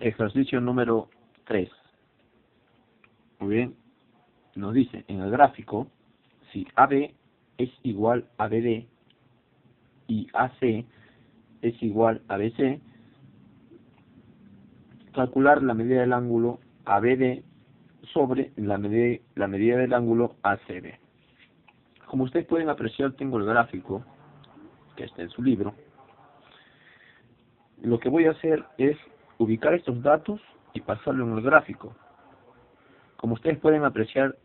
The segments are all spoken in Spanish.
Ejercicio número 3. Muy bien. Nos dice en el gráfico, si AB es igual a BD y AC es igual a BC, calcular la medida del ángulo ABD sobre la medida del ángulo ACB. Como ustedes pueden apreciar, tengo el gráfico que está en su libro. Lo que voy a hacer es ubicar estos datos y pasarlo en el gráfico. Como ustedes pueden apreciar,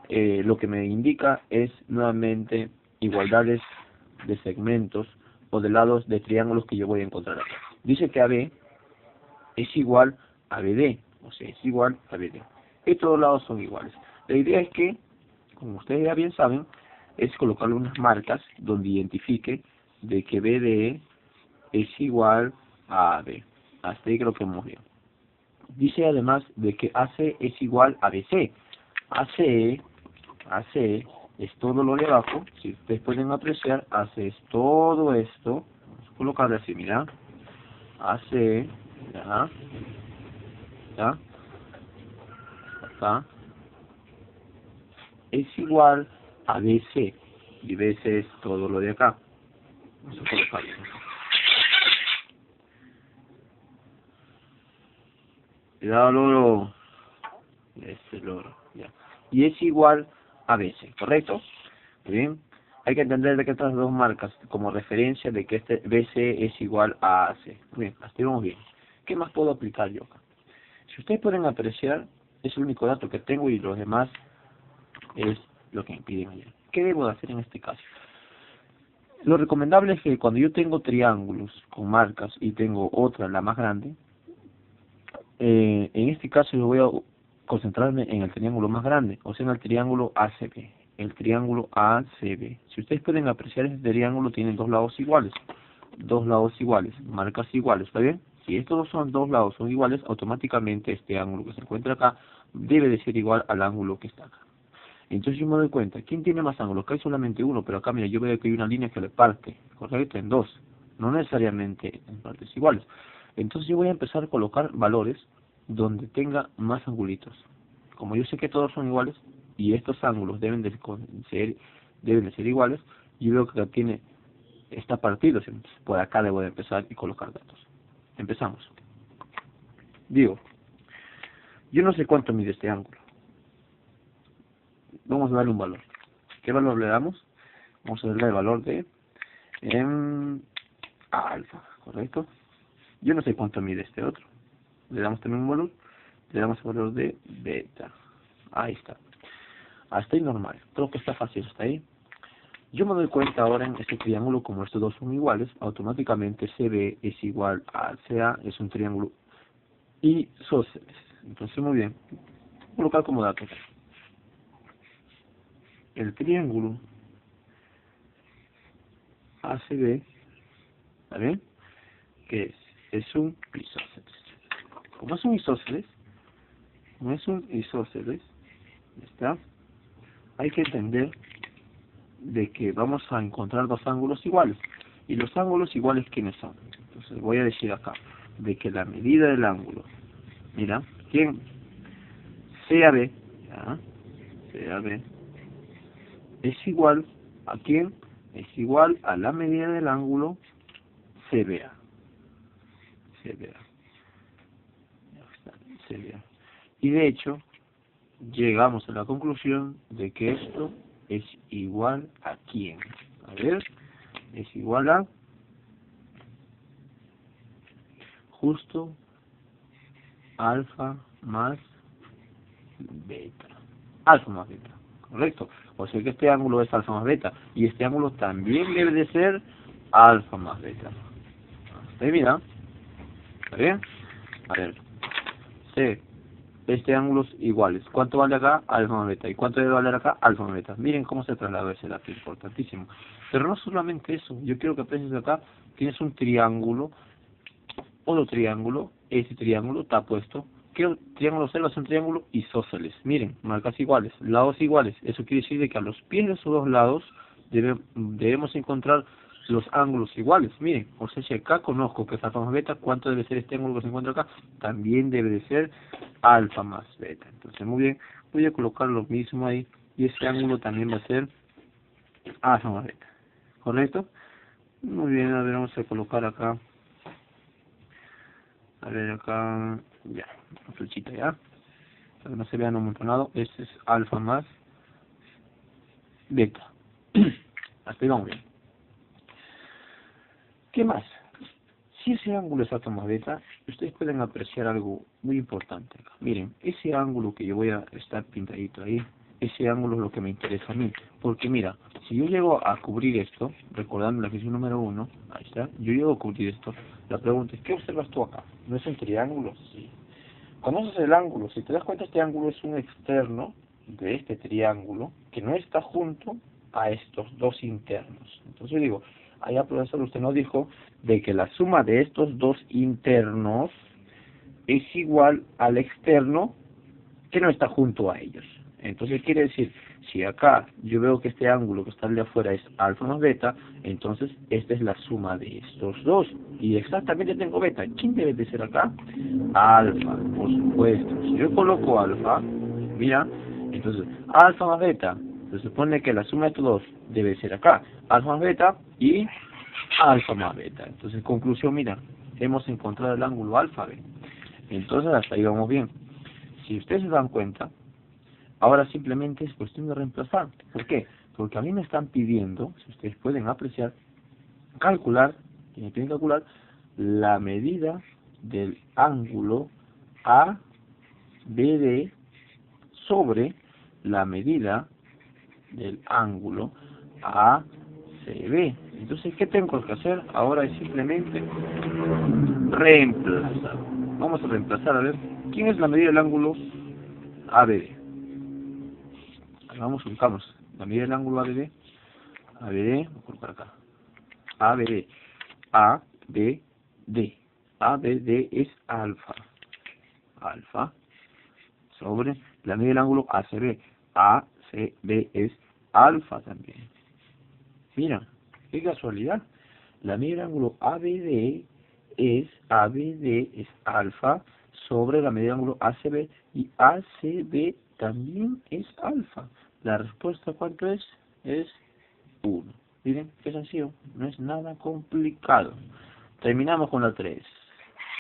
lo que me indica es nuevamente igualdades de segmentos o de lados de triángulos que yo voy a encontrar acá. Dice que AB es igual a BD, o sea, es igual a BD. Estos dos lados son iguales. La idea es que, como ustedes ya bien saben, es colocarle unas marcas donde identifique de que BDE es igual a AB. Hasta ahí creo que hemos bien. Dice además de que AC es igual a BC. AC es todo lo de abajo. Si ustedes pueden apreciar, AC es todo esto. Vamos a colocarle así, mira. AC, ya, ya, acá, es igual a BC. Y BC es todo lo de acá. Vamos a colocarlo. Cuidado, loro. Loro, ya. Y es igual a BC, ¿correcto? Muy bien. Hay que entender de que estas dos marcas como referencia de que este BC es igual a AC. Muy bien, hasta ahí vamos bien. ¿Qué más puedo aplicar yo acá? Si ustedes pueden apreciar, es el único dato que tengo y los demás es lo que me piden allá. ¿Qué debo de hacer en este caso? Lo recomendable es que cuando yo tengo triángulos con marcas y tengo otra, la más grande, en este caso yo voy a concentrarme en el triángulo más grande, o sea en el triángulo ACB. El triángulo ACB. Si ustedes pueden apreciar, este triángulo tiene dos lados iguales. Dos lados iguales, marcas iguales, ¿está bien? Si estos dos lados son iguales, automáticamente este ángulo que se encuentra acá debe de ser igual al ángulo que está acá. Entonces yo me doy cuenta, ¿quién tiene más ángulos? Acá hay solamente uno, pero acá mira, yo veo que hay una línea que le parte, correcto, en dos, no necesariamente en partes iguales. Entonces yo voy a empezar a colocar valores donde tenga más angulitos. Como yo sé que todos son iguales y estos ángulos deben de ser iguales, yo veo que acá está partido, entonces por acá debo de empezar y colocar datos. Empezamos. Digo, yo no sé cuánto mide este ángulo. Vamos a darle un valor. ¿Qué valor le damos? Vamos a darle el valor de alfa, ¿correcto? Yo no sé cuánto mide este otro. Le damos también un valor. Le damos el valor de beta. Ahí está. Hasta ahí normal. Creo que está fácil hasta ahí. Yo me doy cuenta ahora en este triángulo, como estos dos son iguales, automáticamente CB es igual a CA, es un triángulo isósceles. Entonces, muy bien. Voy a colocar como dato. El triángulo ACB, ¿está bien? Que es un isósceles. Como es un isósceles, ¿está? Hay que entender de que vamos a encontrar dos ángulos iguales. ¿Y los ángulos iguales quiénes son? Entonces voy a decir acá, de que la medida del ángulo, mira, ¿quién? CAB, ¿ya? CAB, es igual a quién? Es igual a la medida del ángulo CBA. CBA. CBA. Y de hecho, llegamos a la conclusión de que esto es igual a quién. A ver, es igual a justo alfa más beta. Alfa más beta, correcto. O sea que este ángulo es alfa más beta. Y este ángulo también debe de ser alfa más beta. ¿Está bien? ¿Está bien? A ver. C. Este ángulos iguales. ¿Cuánto vale acá? Alfa más beta. ¿Y cuánto debe valer acá? Alfa más beta. Miren cómo se traslada ese dato, importantísimo. Pero no solamente eso. Yo quiero que aprecies acá. Tienes un triángulo. Otro triángulo. Ese triángulo está puesto. ¿Qué triángulo celda? Es un triángulo isósceles. Miren, marcas iguales, lados iguales. Eso quiere decir de que a los pies de esos dos lados debemos encontrar los ángulos iguales. Miren, o sea, si acá conozco que es alfa más beta, ¿cuánto debe ser este ángulo que se encuentra acá? También debe de ser alfa más beta. Entonces, muy bien, voy a colocar lo mismo ahí, y ese ángulo también va a ser alfa más beta. ¿Correcto? Muy bien, a ver, vamos a colocar acá. A ver, acá, ya, una flechita ya. Para que no se vean amontonados, este es alfa más beta. Hasta ahí vamos bien. ¿Qué más? Si ese ángulo es alfa más beta, ustedes pueden apreciar algo muy importante acá. Miren, ese ángulo que yo voy a estar pintadito ahí, ese ángulo es lo que me interesa a mí. Porque mira, si yo llego a cubrir esto, recordando la ecuación número 1, ahí está, yo llego a cubrir esto, la pregunta es, ¿qué observas tú acá? ¿No es un triángulo? Sí. Conoces el ángulo, si te das cuenta este ángulo es un externo de este triángulo que no está junto a estos dos internos. Entonces yo digo, allá profesor usted nos dijo de que la suma de estos dos internos es igual al externo que no está junto a ellos. Entonces quiere decir, si acá yo veo que este ángulo que está de afuera es alfa más beta, entonces esta es la suma de estos dos. Y exactamente tengo beta. ¿Quién debe de ser acá? Alfa, por supuesto. Si yo coloco alfa, mira, entonces alfa más beta, se supone que la suma de estos dos debe ser acá. Alfa más beta y alfa más beta. Entonces, conclusión, mira, hemos encontrado el ángulo alfa b. Entonces hasta ahí vamos bien. Si ustedes se dan cuenta, ahora simplemente es cuestión de reemplazar. ¿Por qué? Porque a mí me están pidiendo, si ustedes pueden apreciar, calcular, tienen que calcular la medida del ángulo ABD sobre la medida del ángulo ACB. Entonces, ¿qué tengo que hacer? Ahora es simplemente reemplazar. Vamos a reemplazar, a ver, ¿quién es la medida del ángulo ABD? Vamos, buscamos la medida del ángulo ABD. ABD, voy a colocar acá. ABD. ABD. ABD es alfa. Alfa sobre la medida del ángulo ACB. ACB es alfa también. Mira, qué casualidad. La medida del ángulo ABD es alfa sobre la medida del ángulo ACB y ACB también es alfa. La respuesta, ¿cuánto es? Es 1. Miren, qué sencillo, no es nada complicado. Terminamos con la 3.